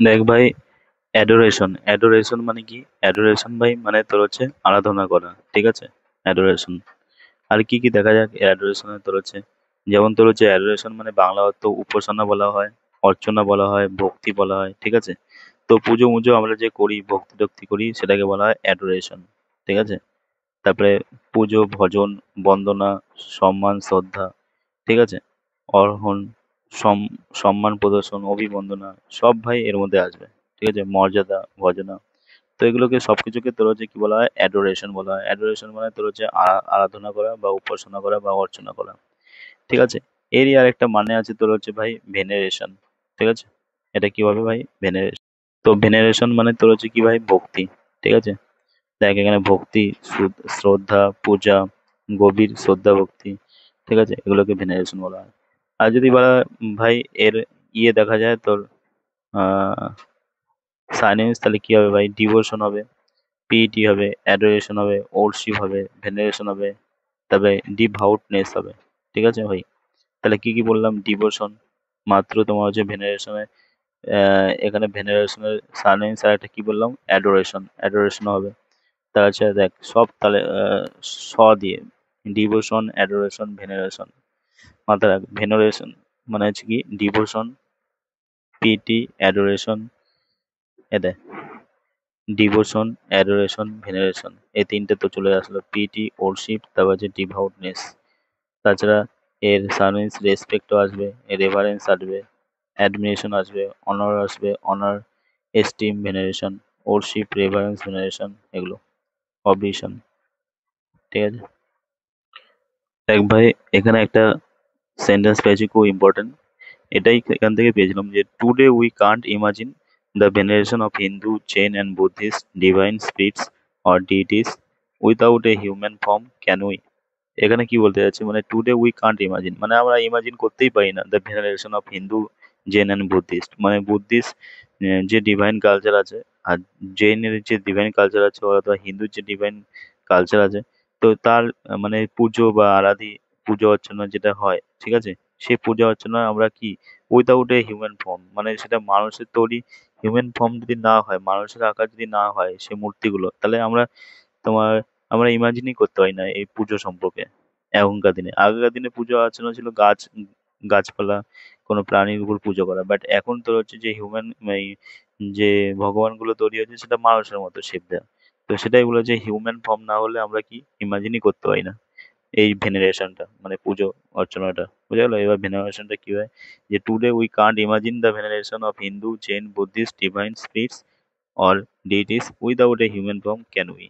দেখ ভাই, adoration adoration মানে কি? অ্যাডোরেশন ভাই মানে তোর হচ্ছে আরাধনা করা, ঠিক আছে? অ্যাডোরেশন। আর কি কি দেখা যাক অ্যাডোরেশনে তোর হচ্ছে, যেমন তোর হচ্ছে অ্যাডোরেশন মানে বাংলা অর্থ উপাসনা বলা হয়, অর্চনা বলা হয়, ভক্তি বলা হয়, ঠিক আছে? তো পুজো মুজো আমরা যে করি, ভক্তি টক্তি করি, সেটাকে বলা হয় অ্যাডোরেশন, ঠিক আছে? তারপরে পুজো, ভজন, বন্দনা, সম্মান, শ্রদ্ধা, ঠিক আছে? অর্হন, সম্মান প্রদর্শন, অভিবন্দনা, সব ভাই এর মধ্যে আসবে, ঠিক আছে? মর্যাদা, ভজনা। তো এগুলোকে সবকিছুকে তোর হচ্ছে কি বলা হয়? অ্যাডোরেশন বলা হয়। অ্যাডোরেশন মানে তোর হচ্ছে আরাধনা করা বা উপাসনা করা বা অর্চনা করা, ঠিক আছে? এরই আর একটা মানে আছে তোর হচ্ছে ভাই ভেনারেশন, ঠিক আছে? এটা কি হবে ভাই? ভেনারেশন। তো ভেনারেশন মানে তোর হচ্ছে কি ভাই? ভক্তি, ঠিক আছে? দেখ এখানে ভক্তি, শ্রদ্ধা, পূজা, গভীর শ্রদ্ধা ভক্তি, ঠিক আছে? এগুলোকে ভেনারেশন বলা হয়। আর যদি বলা হয়, ভাই এর দেখা যায় তোর সাইলেন্স, তাহলে কি হবে ভাই? ডিভোশন হবে, পিইটি হবে, অ্যাডোরেশন হবে, ওরশিপ হবে, ভেনারেশন হবে, তবে ডিভআউটনেস হবে, ঠিক আছে ভাই? তাহলে কি কি বললাম? ডিভোশন, মাত্র তোমার হচ্ছে ভেনারেশনে, এখানে ভেনারেশনের সাইলেন্স, আর একটা কি বললাম? অ্যাডোরেশন, অ্যাডোরেশন হবে। তার আছে দেখ সব তাহলে স দিয়ে ডিভোশন, অ্যাডোরেশন, ভেনারেশন। মাথায় রাখ, ভেনারেশন মানে হচ্ছে কি? ডিভোশন, পিটি, অ্যাডোরেশন, এদের ডিভোশন, অ্যাডোরেশন, ভেনারেশন, এই তিনটে তো চলে আসলো। পিটি, ওরশিপ, তারপর হচ্ছে ডিভআউটনেস। তাছাড়া এর সার্ভিস, রেসপেক্টও আসবে, এর রেভারেন্স আসবে, অ্যাডমিরেশন আসবে, অনার আসবে, অনার, এস্টিম, ভেনারেশন, ওরশিপ, রেভারেন্স, ভেনারেশন, এগুলো অবলিশন, ঠিক আছে? দেখ ভাই, এখানে একটা সেন্টেন্স পেয়েছি খুব ইম্পর্টেন্ট। এটাই এখান থেকে পেয়েছিলাম যে today we can't imagine the veneration of Hindu, Jain and Buddhist divine spirits or deities without a human form, can we? এখানে কি বলতে চাচ্ছি, মানে টুডে উই কান্ট ইমাজিন মানে আমরা ইমাজিন করতেই পারি না the veneration of Hindu, Jain and Buddhist, মানে বুদ্ধিস্ট যে ডিভাইন কালচার আছে, আর জৈনের যে ডিভাইন কালচার আছে, অথবা হিন্দুর যে ডিভাইন কালচার আছে, তো তার মানে পুজো বা পুজো অর্চনা যেটা হয়, ঠিক আছে? সেই পূজা অর্চনা আমরা কি উইদাউট এ হিউম্যান ফর্ম, মানে সেটা মানুষের তৈরি হিউম্যান ফর্ম যদি না হয়, মানুষের আকার যদি না হয় সেই মূর্তিগুলো, তাহলে আমরা তোমার আমরা ইমাজিনই করতে পারি না এই পুজো সম্পর্কে। এখনকার দিনে, আগেকার দিনে পুজো অর্চনা ছিল গাছপালা, কোনো প্রাণীর উপর পুজো করা, বাট এখন তো হচ্ছে যে হিউম্যান, যে ভগবানগুলো তৈরি হয়েছে সেটা মানুষের মতো শেপ দেওয়া। তো সেটাই বলে যে হিউম্যান ফর্ম না হলে আমরা কি ইমাজিনই করতে পারি না এই ভেনারেশনটা, মানে পুজো অর্চনাটা। বুঝা গেল? এবার ভেনারেশনটা কি হয়, যে today we can't imagine the veneration of Hindu, Jain, Buddhist divine spirits or deities without a human form, can we?